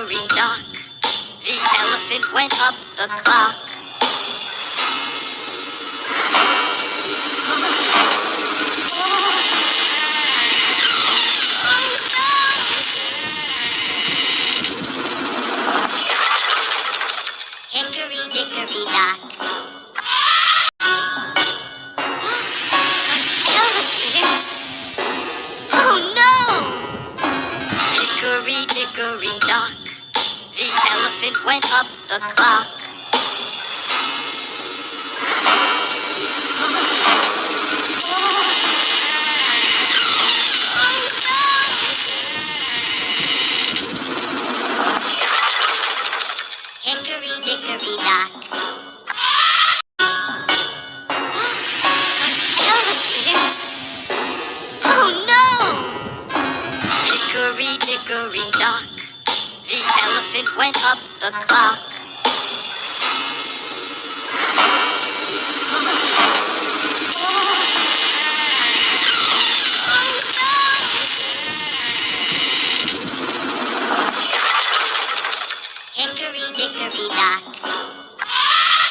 Dickory dock. The elephant went up the clock. Hickory dickory dock. Elephant! Oh no! Hickory dickory dock. The elephant went up the clock. Hickory dickory dock. Elephant! Oh no! Hickory dickory dock. The elephant went up the clock.